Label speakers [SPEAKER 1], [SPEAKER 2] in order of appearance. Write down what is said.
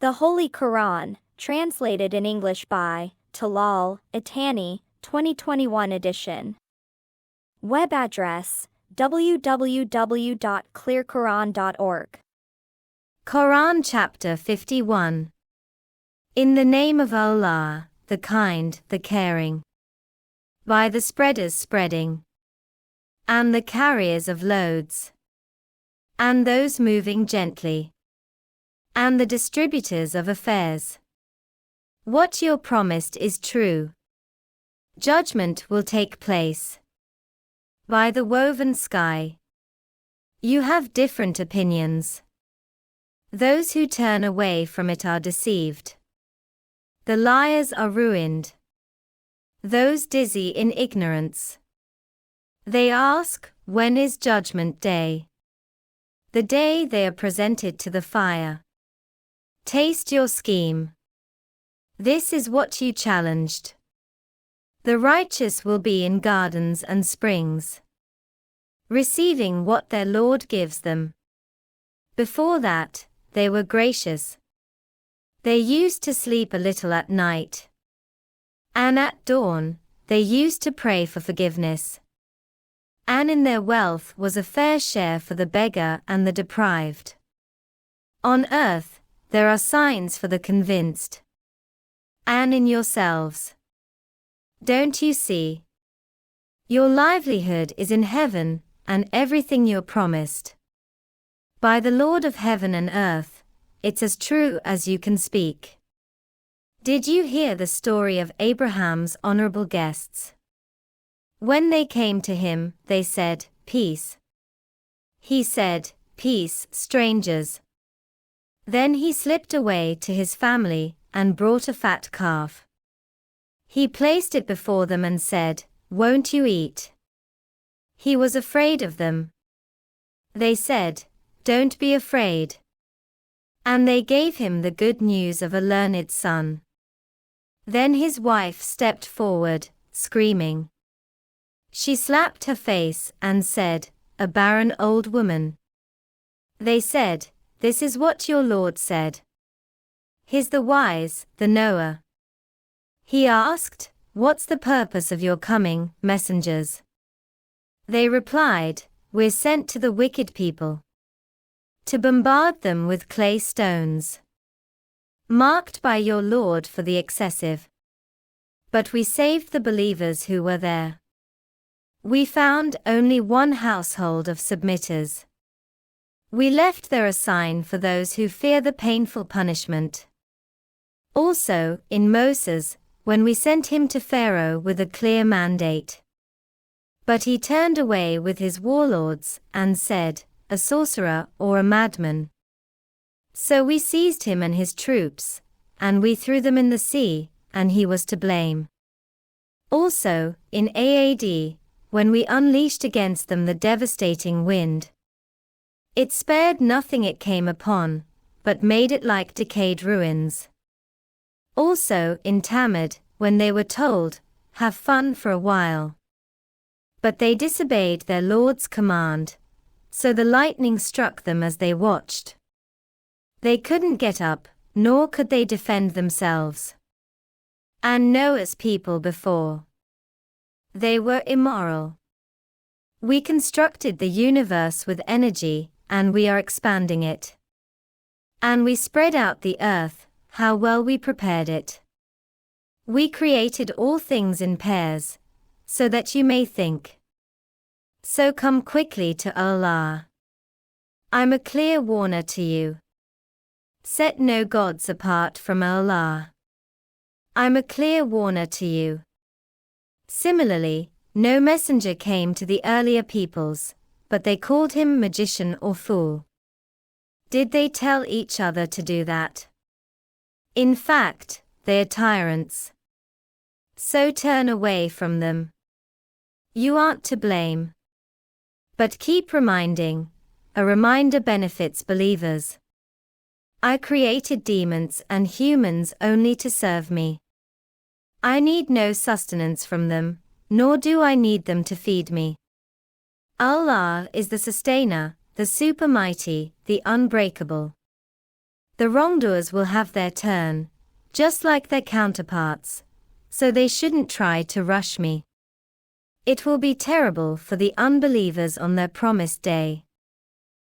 [SPEAKER 1] The Holy Quran, translated in English by Talal Itani, 2021 edition. Web address www.clearquran.org.
[SPEAKER 2] Quran Chapter 51. In the name of Allah, the kind, the caring. By the spreaders spreading, and the carriers of loads, and those moving gently, and the distributors of affairs. What you're promised is true. Judgment will take place. By the woven sky. You have different opinions. Those who turn away from it are deceived. The liars are ruined. Those dizzy in ignorance. They ask, when is judgment day? The day they are presented to the fire. Taste your scheme. This is what you challenged. The righteous will be in gardens and springs, receiving what their Lord gives them. Before that, they were gracious. They used to sleep a little at night, and at dawn, they used to pray for forgiveness. And in their wealth was a fair share for the beggar and the deprived. On earth, there are signs for the convinced. And in yourselves. Don't you see? Your livelihood is in heaven, and everything you're promised. By the Lord of heaven and earth, it's as true as you can speak. Did you hear the story of Abraham's honorable guests? When they came to him, they said, "Peace." He said, "Peace, strangers." Then he slipped away to his family, and brought a fat calf. He placed it before them and said, "Won't you eat?" He was afraid of them. They said, "Don't be afraid." And they gave him the good news of a learned son. Then his wife stepped forward, screaming. She slapped her face and said, "A barren old woman." They said, "This is what your Lord said. He's the wise, the knower." He asked, "What's the purpose of your coming, messengers?" They replied, "We're sent to the wicked people, to bombard them with clay stones, marked by your Lord for the excessive. But we saved the believers who were there. We found only one household of submitters. We left there a sign for those who fear the painful punishment." Also, in Moses, when we sent him to Pharaoh with a clear mandate. But he turned away with his warlords, and said, "A sorcerer or a madman." So we seized him and his troops, and we threw them in the sea, and he was to blame. Also, in Ad, when we unleashed against them the devastating wind, it spared nothing it came upon, but made it like decayed ruins. Also in Tamad, when they were told, "Have fun for a while." But they disobeyed their Lord's command, so the lightning struck them as they watched. They couldn't get up, nor could they defend themselves. And Noah's people before. They were immoral. We constructed the universe with energy, and we are expanding it. And we spread out the earth, how well we prepared it. We created all things in pairs, so that you may think. So come quickly to Allah. I'm a clear warner to you. Set no gods apart from Allah. I'm a clear warner to you. Similarly, no messenger came to the earlier peoples, but they called him magician or fool. Did they tell each other to do that? In fact, they are tyrants. So turn away from them. You aren't to blame. But keep reminding. A reminder benefits believers. I created demons and humans only to serve me. I need no sustenance from them, nor do I need them to feed me. Allah is the sustainer, the supermighty, the unbreakable. The wrongdoers will have their turn, just like their counterparts, so they shouldn't try to rush me. It will be terrible for the unbelievers on their promised day.